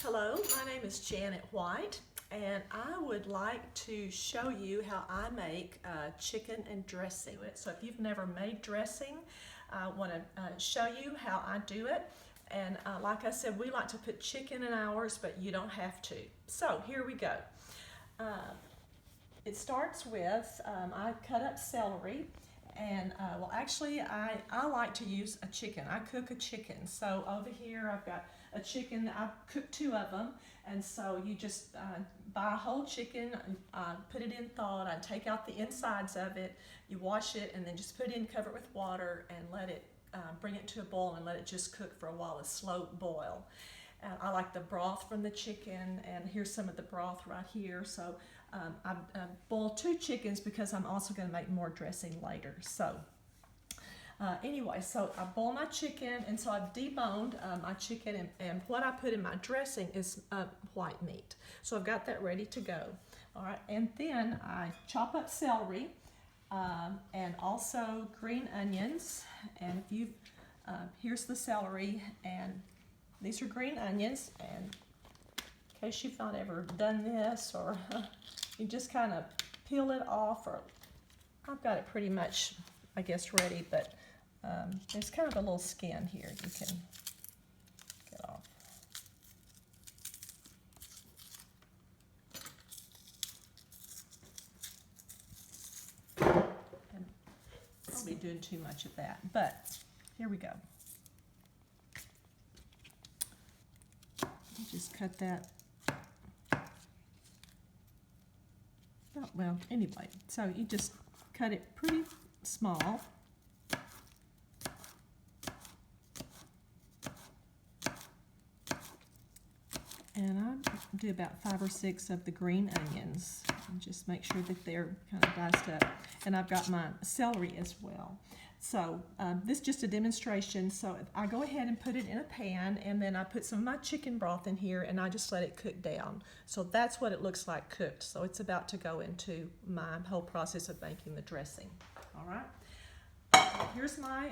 Hello, my name is Janet White, and I would like to show you how I make chicken and dressing. So if you've never made dressing, I want to show you how I do it. And like I said, we like to put chicken in ours, but you don't have to. So here we go. It starts with, I cut up celery. And well, actually, I like to use a chicken. I cook a chicken. So over here, I've got a chicken. I cooked 2 of them. And so you just buy a whole chicken, put it in thawed. I take out the insides of it. You wash it, and then just put it in, cover it with water, and let it bring it to a boil and let it just cook for a while, a slow boil. I like the broth from the chicken, and here's some of the broth right here. So I boiled 2 chickens because I'm also going to make more dressing later. So anyway, so I boil my chicken, and so I've deboned my chicken, and what I put in my dressing is white meat. So I've got that ready to go. All right, and then I chop up celery and also green onions. And if you here's the celery, and these are green onions. And in case you've not ever done this, or you just kind of peel it off, or I've got it pretty much, I guess, ready, but there's kind of a little skin here you can get off. And I'll be doing too much of that, but here we go. Just cut that. Well, anyway, so you just cut it pretty small. And I do about 5 or 6 of the green onions, and just make sure that they're kind of diced up. And I've got my celery as well. So this is just a demonstration. So I go ahead and put it in a pan, and then I put some of my chicken broth in here, and I just let it cook down. So that's what it looks like cooked. So it's about to go into my whole process of making the dressing. All right. Here's my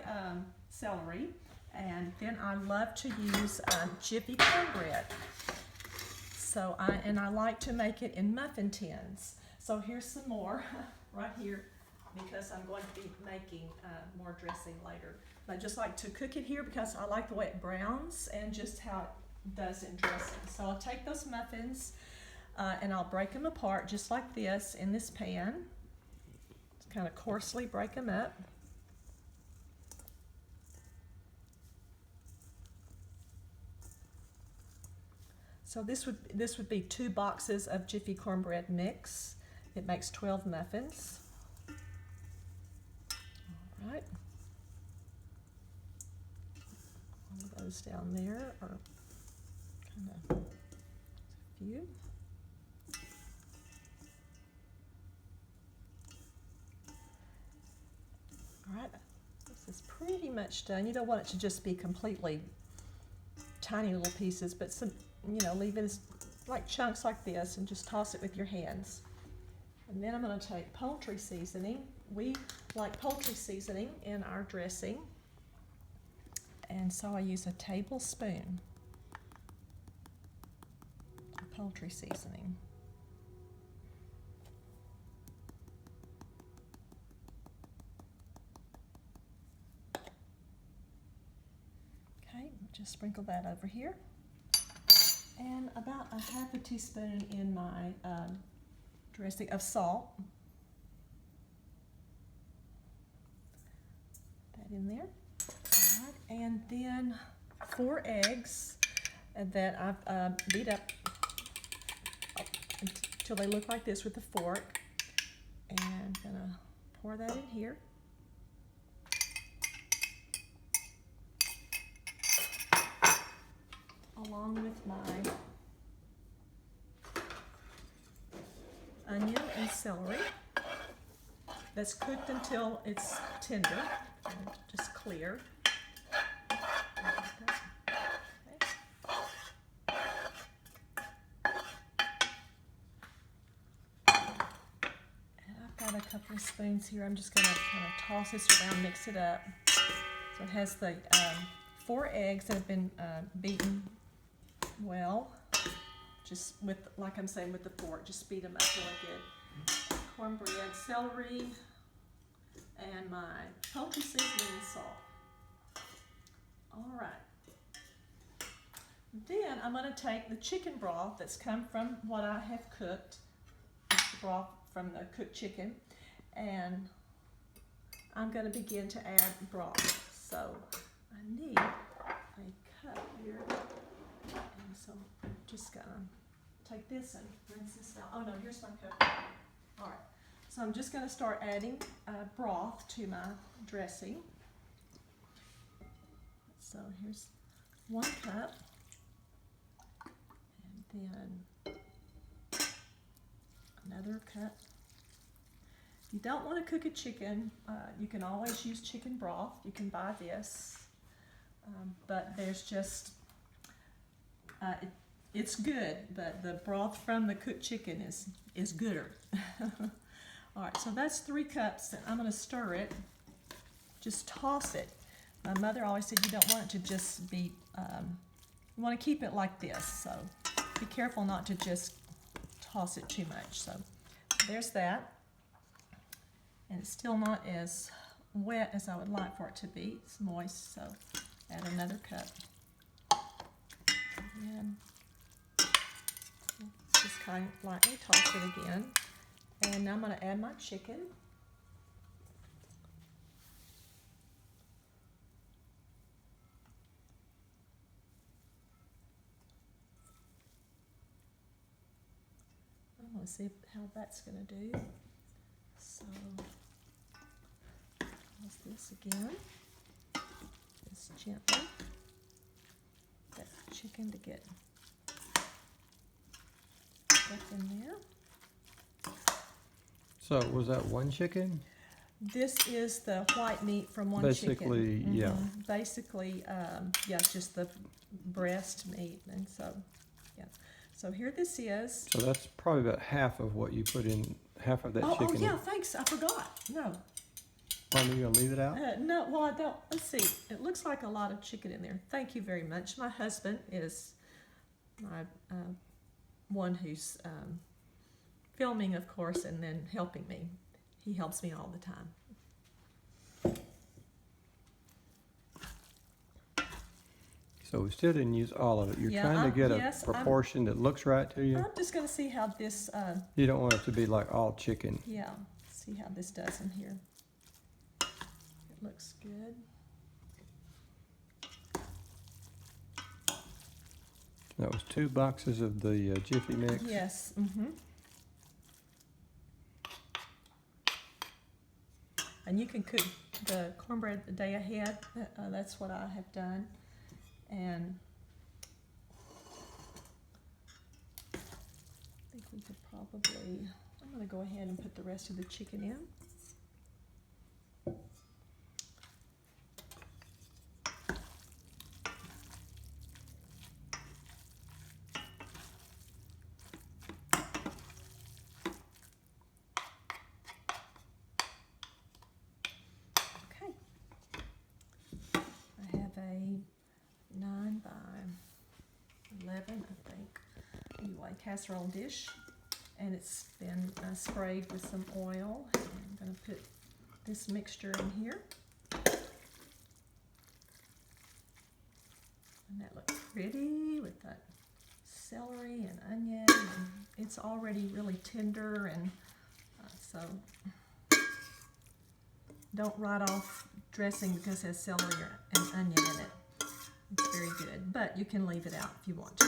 celery, and then I love to use Jiffy cornbread. So I like to make it in muffin tins. So here's some more right here, because I'm going to be making more dressing later. But I just like to cook it here because I like the way it browns and just how it does in dressing. So I'll take those muffins and I'll break them apart just like this in this pan. Just kind of coarsely break them up. So this would be 2 boxes of Jiffy cornbread mix. It makes 12 muffins. All right. All of those down there are kind of a few. All right. This is pretty much done. You don't want it to just be completely tiny little pieces, but some, leave it as like chunks like this, and just toss it with your hands. And then I'm going to take poultry seasoning. We like poultry seasoning in our dressing, and so I use a tablespoon of poultry seasoning. Okay, just sprinkle that over here. And about a half a teaspoon in my dressing of salt. That in there. All right. And then 4 eggs that I've beat up until they look like this with a fork. And I'm gonna pour that in here. Along with my onion and celery that's cooked until it's tender and just clear. Okay. And I've got a couple of spoons here. I'm just going to kind of toss this around, mix it up. So it has the 4 eggs that have been beaten well. just with, like I'm saying, with the fork, just speed them up really good. Cornbread, celery, and my poultry seasoning and salt. All right. Then I'm going to take the chicken broth that's come from what I have cooked, the broth from the cooked chicken, and I'm going to begin to add broth. So I need a cup here, and so I'm just going to take this and rinse this out. Oh no, here's my cup. All right, so I'm just going to start adding broth to my dressing. So here's 1 cup, and then another cup. If you don't want to cook a chicken, you can always use chicken broth. You can buy this, but there's just, it's good, but the broth from the cooked chicken is gooder. All right, so that's 3 cups, and I'm going to stir it. Just toss it. My mother always said you don't want it to just be, you want to keep it like this, so be careful not to just toss it too much. So there's that. And it's still not as wet as I would like for it to be. It's moist, so add another cup. And just kind of lightly toss it again. And now I'm going to add my chicken. I'm going to see how that's going to do. So, toss this again, just gently, that chicken to get stuff in there. So was that 1 chicken? This is the white meat from 1 Basically, chicken. yeah. Basically, yeah, just the breast meat, and so, yeah. So here this is. So that's probably about half of what you put in, half of that chicken. Oh yeah, thanks, I forgot. No. Are you going to leave it out? No, well I don't. Let's see. It looks like a lot of chicken in there. Thank you very much. My husband is my one who's filming, of course, and then helping me. He helps me all the time. So we still didn't use all of it. You're Yeah, trying to get a yes, proportion that looks right to you. I'm just going to see how this, You don't want it to be like all chicken. yeah, see how this does in here. It looks good. That was 2 boxes of the Jiffy Mix. Yes. And you can cook the cornbread the day ahead. That's what I have done. And I think we could probably, I'm going to go ahead and put the rest of the chicken in. I have a 9 by 11, I think, anyway, casserole dish, and it's been sprayed with some oil. And I'm going to put this mixture in here, and that looks pretty with that celery and onion, and it's already really tender, and so don't write off dressing because it has celery and onion in it. It's very good, but you can leave it out if you want to.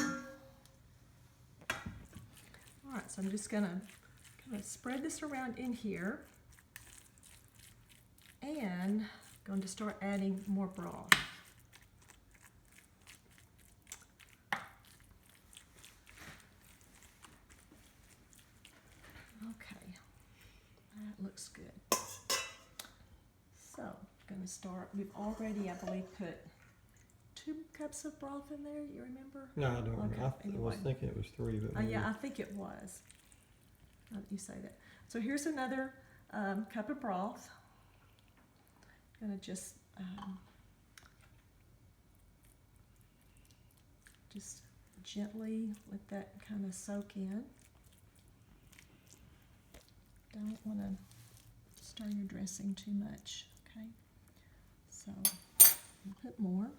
All right, so I'm just gonna kind of spread this around in here, and going to start adding more broth. Okay, that looks good. So, I'm going to start. We've already, I believe, put 2 cups of broth in there. You remember? No, I don't remember. I Anyway. was thinking it was 3, but maybe. Yeah, I think it was. Now that you say that. So here's another cup of broth. I'm going to just gently let that kind of soak in. Don't want to stir your dressing too much, okay? So I'll put more.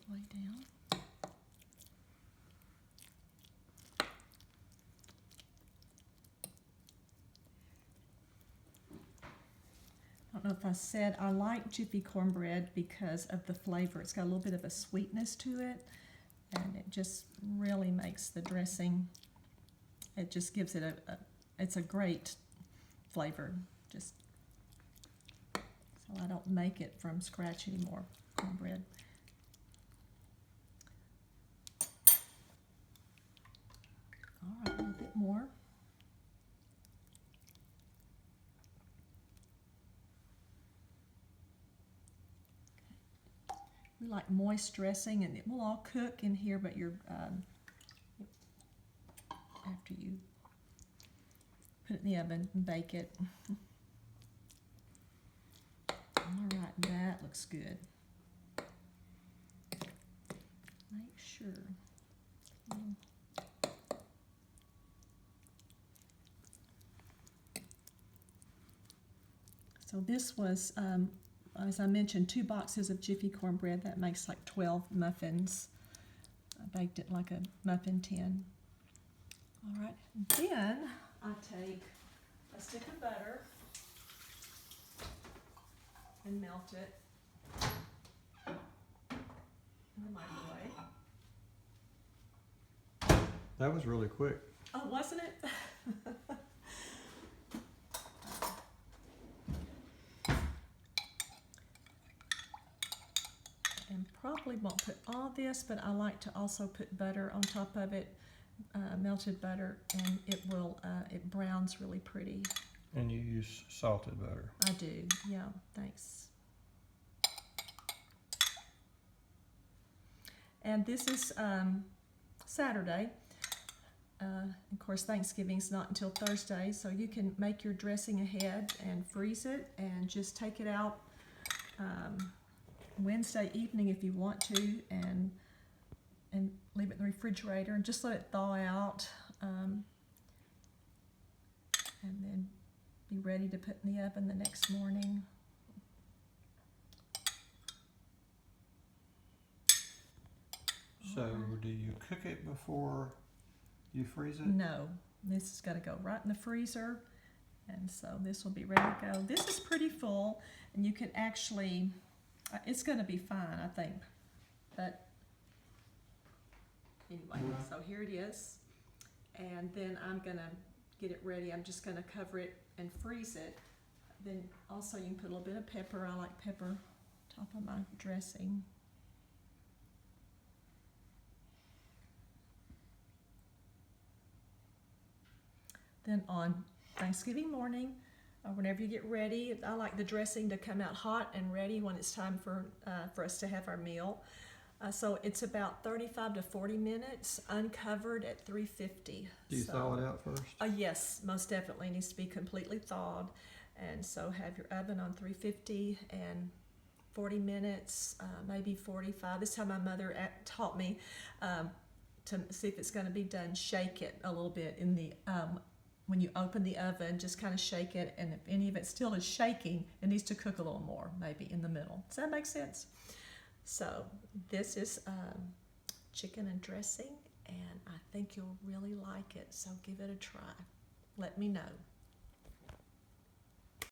Lay down. I don't know if I said I like Jiffy cornbread because of the flavor. It's got a little bit of a sweetness to it, and it just really makes the dressing, it just gives it it's a great flavor. Just so I don't make it from scratch anymore, cornbread. All right, a little bit more. We like moist dressing, and it will all cook in here, but you're after you put it in the oven and bake it. All right, that looks good. Make sure. So this was, as I mentioned, 2 boxes of Jiffy cornbread. That makes like 12 muffins. I baked it like a muffin tin. All right, then I take a stick of butter and melt it in the microwave. That was really quick. Oh, wasn't it? And probably won't put all this, but I like to also put butter on top of it, melted butter, and it browns really pretty. And you use salted butter. I do, yeah, thanks. And this is Saturday. Of course, Thanksgiving's not until Thursday, so you can make your dressing ahead and freeze it and just take it out Wednesday evening if you want to, and leave it in the refrigerator and just let it thaw out, and then be ready to put in the oven the next morning. So do you cook it before you freeze it? No, this has got to go right in the freezer, and so this will be ready to go. This is pretty full, and you can actually, it's going to be fine, I think. But anyway, so here it is, and then I'm going to get it ready. I'm just going to cover it and freeze it. Then also you can put a little bit of pepper. I like pepper top of my dressing. Then on Thanksgiving morning, whenever you get ready, I like the dressing to come out hot and ready when it's time for us to have our meal. So it's about 35 to 40 minutes, uncovered at 350. Do you thaw it out first? Yes, most definitely. It needs to be completely thawed. And so have your oven on 350 and 40 minutes, maybe 45. This is how my mother taught me to see if it's going to be done. Shake it a little bit in the when you open the oven, just kind of shake it, and if any of it still is shaking, it needs to cook a little more, maybe in the middle. Does that make sense? So this is chicken and dressing, and I think you'll really like it, so give it a try. Let me know.